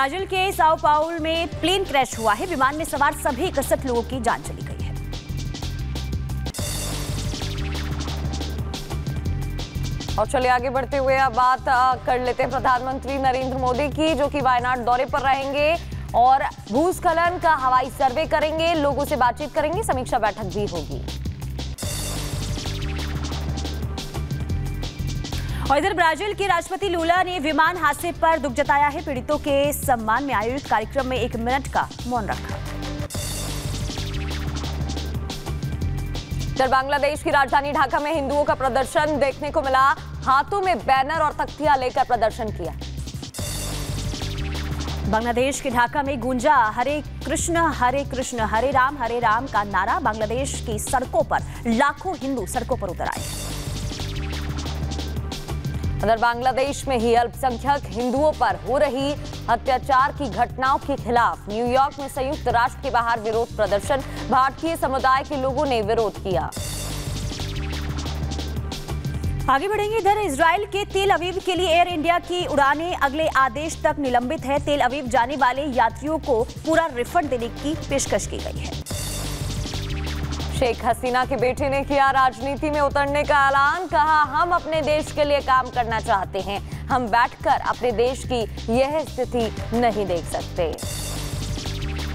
Brazil के Sao पाउल में plane crash हुआ है। विमान में सवार सभी 61 लोगों की जान चली गई है। और चलिए आगे बढ़ते हुए अब बात कर लेते हैं प्रधानमंत्री नरेंद्र मोदी की, जो कि वायनाड दौरे पर रहेंगे और भूस्खलन का हवाई सर्वे करेंगे, लोगों से बातचीत करेंगे, समीक्षा बैठक भी होगी। और इधर ब्राजील के राष्ट्रपति लूला ने विमान हादसे पर दुख जताया है। पीड़ितों के सम्मान में आयोजित कार्यक्रम में 1 मिनट का मौन रखा। इधर बांग्लादेश की राजधानी ढाका में हिंदुओं का प्रदर्शन देखने को मिला। हाथों में बैनर और तख्तियां लेकर प्रदर्शन किया। बांग्लादेश के ढाका में गूंजा हरे कृष्ण हरे राम का नारा। बांग्लादेश की सड़कों पर लाखों हिंदू सड़कों पर उतर आए। उधर बांग्लादेश में ही अल्पसंख्यक हिंदुओं पर हो रही अत्याचार की घटनाओं के खिलाफ न्यूयॉर्क में संयुक्त राष्ट्र के बाहर विरोध प्रदर्शन। भारतीय समुदाय के लोगों ने विरोध किया। आगे बढ़ेंगे। इधर इजराइल के तेल अवीव के लिए एयर इंडिया की उड़ानें अगले आदेश तक निलंबित है। तेल अवीव जाने वाले यात्रियों को पूरा रिफंड देने की पेशकश की गई है। शेख हसीना के बेटे ने किया राजनीति में उतरने का ऐलान। कहा, हम अपने देश के लिए काम करना चाहते हैं, हम बैठकर अपने देश की यह स्थिति नहीं देख सकते।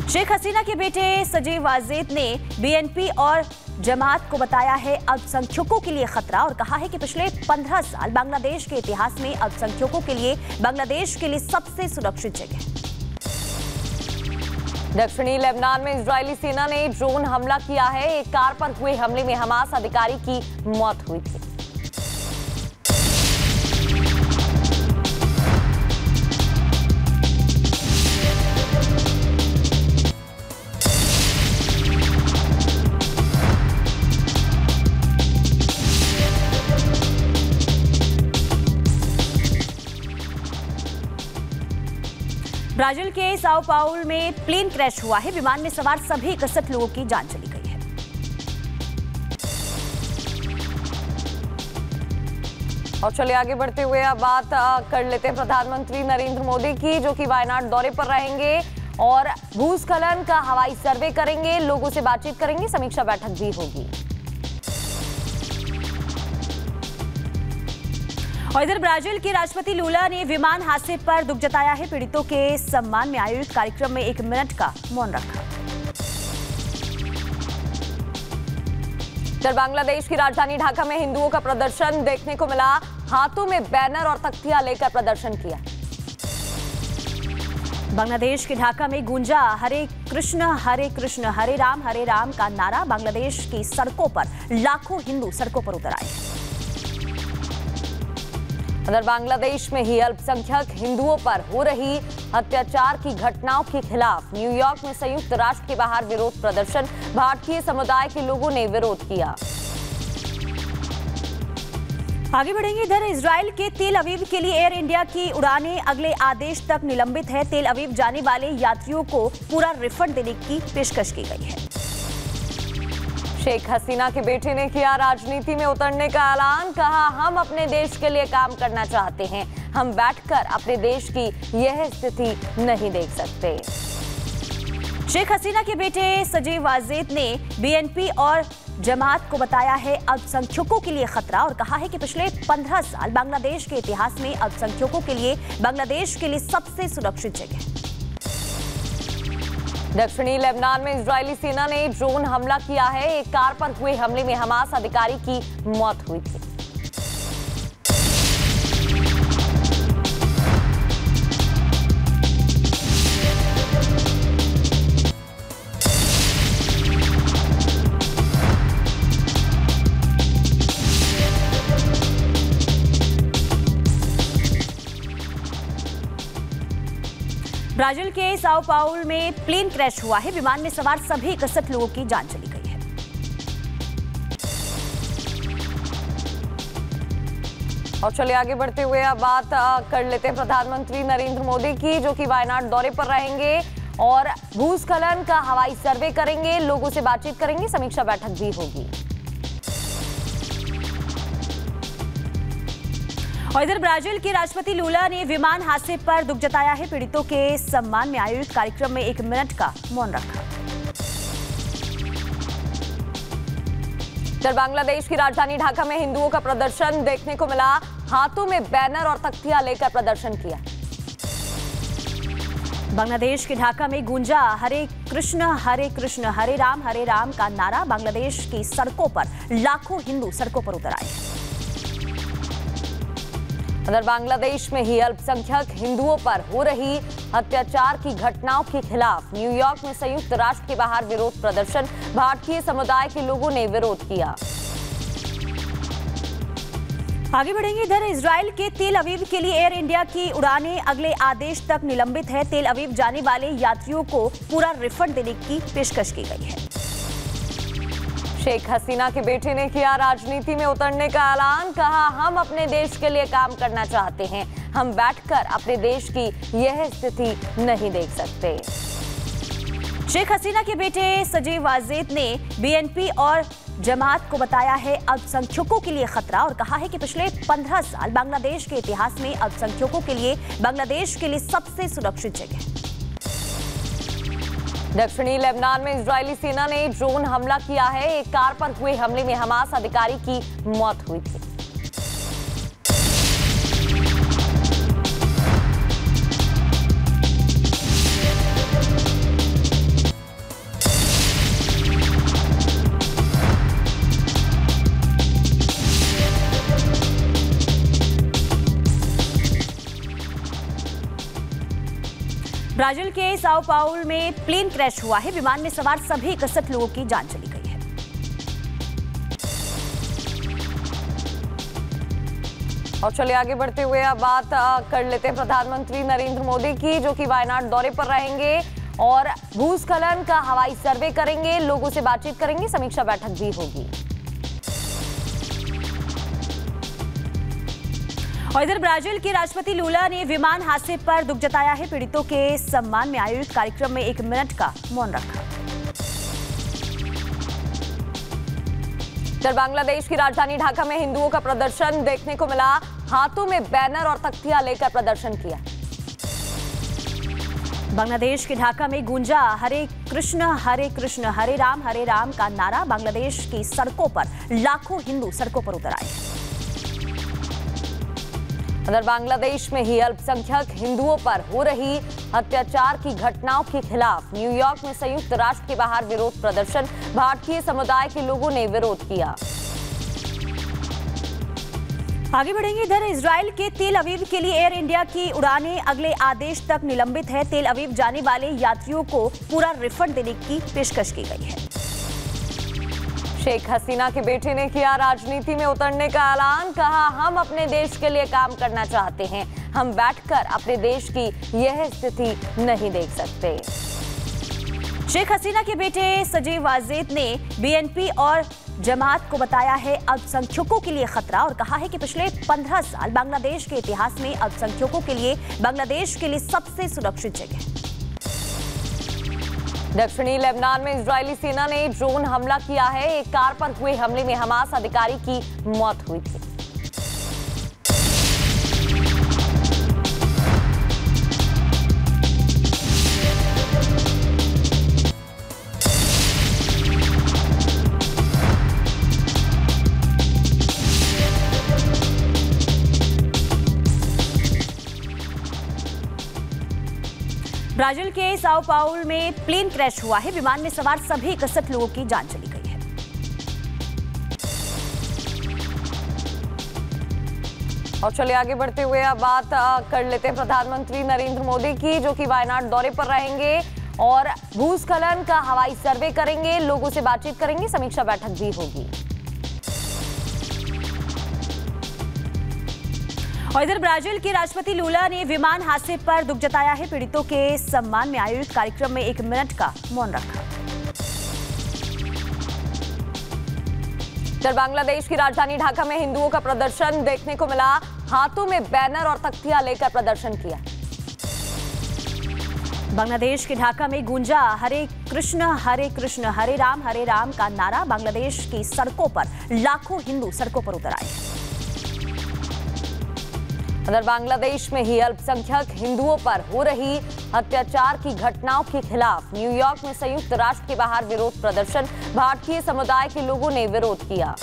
शेख हसीना के बेटे सजीव वाजेद ने बीएनपी और जमात को बताया है अल्पसंख्यकों के लिए खतरा और कहा है कि पिछले 15 साल बांग्लादेश के इतिहास में अल्पसंख्यकों के लिए बांग्लादेश के लिए सबसे सुरक्षित जगह। दक्षिणी लेबनान में इजरायली सेना ने ड्रोन हमला किया है। एक कार पर हुए हमले में हमास अधिकारी की मौत हुई थी। ब्राजील के साओ पाउल में प्लेन क्रैश हुआ है। विमान में सवार सभी 61 लोगों की जान चली गई है। और चलिए आगे बढ़ते हुए अब बात कर लेते हैं प्रधानमंत्री नरेंद्र मोदी की, जो कि वायनाड दौरे पर रहेंगे और भूस्खलन का हवाई सर्वे करेंगे, लोगों से बातचीत करेंगे, समीक्षा बैठक भी होगी। और इधर ब्राजील के राष्ट्रपति लूला ने विमान हादसे पर दुख जताया है। पीड़ितों के सम्मान में आयोजित कार्यक्रम में 1 मिनट का मौन रखा। इधर बांग्लादेश की राजधानी ढाका में हिंदुओं का प्रदर्शन देखने को मिला। हाथों में बैनर और तख्तियां लेकर प्रदर्शन किया। बांग्लादेश के ढाका में गूंजा हरे कृष्ण हरे राम का नारा। बांग्लादेश की सड़कों पर लाखों हिंदू सड़कों पर उतर आए। उधर बांग्लादेश में ही अल्पसंख्यक हिंदुओं पर हो रही अत्याचार की घटनाओं के खिलाफ न्यूयॉर्क में संयुक्त राष्ट्र के बाहर विरोध प्रदर्शन। भारतीय समुदाय के लोगों ने विरोध किया। आगे बढ़ेंगे। इधर इजराइल के तेल अवीव के लिए एयर इंडिया की उड़ानें अगले आदेश तक निलंबित है। तेल अवीव जाने वाले यात्रियों को पूरा रिफंड देने की पेशकश की गई है। शेख हसीना के बेटे ने किया राजनीति में उतरने का ऐलान। कहा, हम अपने देश के लिए काम करना चाहते हैं, हम बैठकर अपने देश की यह स्थिति नहीं देख सकते। शेख हसीना के बेटे सजीव वाजेद ने बीएनपी और जमात को बताया है अल्पसंख्यकों के लिए खतरा और कहा है कि पिछले 15 साल बांग्लादेश के इतिहास में अल्पसंख्यकों के लिए बांग्लादेश के लिए सबसे सुरक्षित जगह। दक्षिणी लेबनान में इजरायली सेना ने ड्रोन हमला किया है। एक कार पर हुए हमले में हमास अधिकारी की मौत हुई थी। ब्राजील के साओ पाउल में प्लेन क्रैश हुआ है। विमान में सवार सभी 61 लोगों की जान चली गई है। और चलिए आगे बढ़ते हुए अब बात कर लेते हैं प्रधानमंत्री नरेंद्र मोदी की, जो कि वायनाड दौरे पर रहेंगे और भूस्खलन का हवाई सर्वे करेंगे, लोगों से बातचीत करेंगे, समीक्षा बैठक भी होगी। और इधर ब्राजील के राष्ट्रपति लूला ने विमान हादसे पर दुख जताया है। पीड़ितों के सम्मान में आयोजित कार्यक्रम में 1 मिनट का मौन रखा। इधर बांग्लादेश की राजधानी ढाका में हिंदुओं का प्रदर्शन देखने को मिला। हाथों में बैनर और तख्तियां लेकर प्रदर्शन किया। बांग्लादेश के ढाका में गूंजा हरे कृष्ण हरे राम का नारा। बांग्लादेश की सड़कों पर लाखों हिंदू सड़कों पर उतर आए। उधर बांग्लादेश में ही अल्पसंख्यक हिंदुओं पर हो रही अत्याचार की घटनाओं के खिलाफ न्यूयॉर्क में संयुक्त राष्ट्र के बाहर विरोध प्रदर्शन। भारतीय समुदाय के लोगों ने विरोध किया। आगे बढ़ेंगे। इधर इजराइल के तेल अवीव के लिए एयर इंडिया की उड़ानें अगले आदेश तक निलंबित है। तेल अवीव जाने वाले यात्रियों को पूरा रिफंड देने की पेशकश की गई है। शेख हसीना के बेटे ने किया राजनीति में उतरने का ऐलान। कहा, हम अपने देश के लिए काम करना चाहते हैं। हम बैठकर अपने देश की यह स्थिति नहीं देख सकते। शेख हसीना के बेटे सजीव वाजेद ने बीएनपी और जमात को बताया है अल्पसंख्यकों के लिए खतरा और कहा है कि पिछले 15 साल बांग्लादेश के इतिहास में अल्पसंख्यकों के लिए बांग्लादेश के लिए सबसे सुरक्षित जगह। दक्षिणी लेबनान में इजरायली सेना ने ड्रोन हमला किया है। एक कार पर हुए हमले में हमास अधिकारी की मौत हुई थी। ब्राजील के साओ पाउल में प्लेन क्रैश हुआ है। विमान में सवार सभी 61 लोगों की जान चली गई है। और चलिए आगे बढ़ते हुए अब बात कर लेते हैं प्रधानमंत्री नरेंद्र मोदी की, जो कि वायनाड दौरे पर रहेंगे और भूस्खलन का हवाई सर्वे करेंगे, लोगों से बातचीत करेंगे, समीक्षा बैठक भी होगी। और इधर ब्राजील के राष्ट्रपति लूला ने विमान हादसे पर दुख जताया है। पीड़ितों के सम्मान में आयोजित कार्यक्रम में 1 मिनट का मौन रखा। इधर बांग्लादेश की राजधानी ढाका में हिंदुओं का प्रदर्शन देखने को मिला। हाथों में बैनर और तख्तियां लेकर प्रदर्शन किया। बांग्लादेश के ढाका में गूंजा हरे कृष्ण हरे राम का नारा। बांग्लादेश की सड़कों पर लाखों हिंदू सड़कों पर उतर आए। उधर बांग्लादेश में ही अल्पसंख्यक हिंदुओं पर हो रही अत्याचार की घटनाओं के खिलाफ न्यूयॉर्क में संयुक्त राष्ट्र के बाहर विरोध प्रदर्शन। भारतीय समुदाय के लोगों ने विरोध किया। आगे बढ़ेंगे। इधर इजराइल के तेल अवीव के लिए एयर इंडिया की उड़ानें अगले आदेश तक निलंबित है। तेल अवीव जाने वाले यात्रियों को पूरा रिफंड देने की पेशकश की गई है। शेख हसीना के बेटे ने किया राजनीति में उतरने का ऐलान। कहा, हम अपने देश के लिए काम करना चाहते हैं। हम बैठकर अपने देश की यह स्थिति नहीं देख सकते। शेख हसीना के बेटे सजीव वाजेद ने बीएनपी और जमात को बताया है अल्पसंख्यकों के लिए खतरा और कहा है कि पिछले 15 साल बांग्लादेश के इतिहास में अल्पसंख्यकों के लिए बांग्लादेश के लिए सबसे सुरक्षित जगह। दक्षिणी लेबनान में इजरायली सेना ने ड्रोन हमला किया है। एक कार पर हुए हमले में हमास अधिकारी की मौत हुई थी। ब्राजील के साओ पाउल में प्लेन क्रैश हुआ है। विमान में सवार सभी 61 लोगों की जान चली गई है। और चलिए आगे बढ़ते हुए अब बात कर लेते हैं प्रधानमंत्री नरेंद्र मोदी की, जो कि वायनाड दौरे पर रहेंगे और भूस्खलन का हवाई सर्वे करेंगे, लोगों से बातचीत करेंगे, समीक्षा बैठक भी होगी। और इधर ब्राजील के राष्ट्रपति लूला ने विमान हादसे पर दुख जताया है। पीड़ितों के सम्मान में आयोजित कार्यक्रम में 1 मिनट का मौन रखा। इधर बांग्लादेश की राजधानी ढाका में हिंदुओं का प्रदर्शन देखने को मिला। हाथों में बैनर और तख्तियां लेकर प्रदर्शन किया। बांग्लादेश के ढाका में गूंजा हरे कृष्ण हरे राम का नारा। बांग्लादेश की सड़कों पर लाखों हिंदू सड़कों पर उतर आए। उधर बांग्लादेश में ही अल्पसंख्यक हिंदुओं पर हो रही अत्याचार की घटनाओं के खिलाफ न्यूयॉर्क में संयुक्त राष्ट्र के बाहर विरोध प्रदर्शन। भारतीय समुदाय के लोगों ने विरोध किया।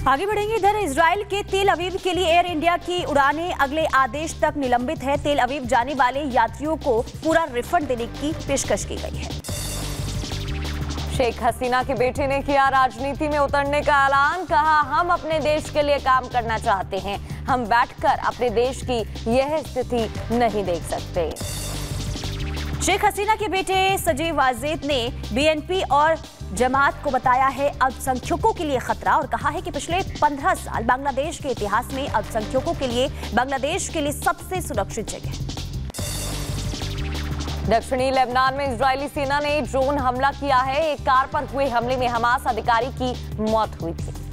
आगे बढ़ेंगे। इधर इजराइल के तेल अवीव के लिए एयर इंडिया की उड़ानें अगले आदेश तक निलंबित है। तेल अवीव जाने वाले यात्रियों को पूरा रिफंड देने की पेशकश की गई है। शेख हसीना के बेटे ने किया राजनीति में उतरने का ऐलान। कहा, हम अपने देश के लिए काम करना चाहते हैं, हम बैठकर अपने देश की यह स्थिति नहीं देख सकते। शेख हसीना के बेटे सजीव वाजेद ने बीएनपी और जमात को बताया है अल्पसंख्यकों के लिए खतरा और कहा है कि पिछले 15 साल बांग्लादेश के इतिहास में अल्पसंख्यकों के लिए बांग्लादेश के लिए सबसे सुरक्षित जगह। दक्षिणी लेबनान में इजरायली सेना ने ड्रोन हमला किया है। एक कार पर हुए हमले में हमास अधिकारी की मौत हुई थी।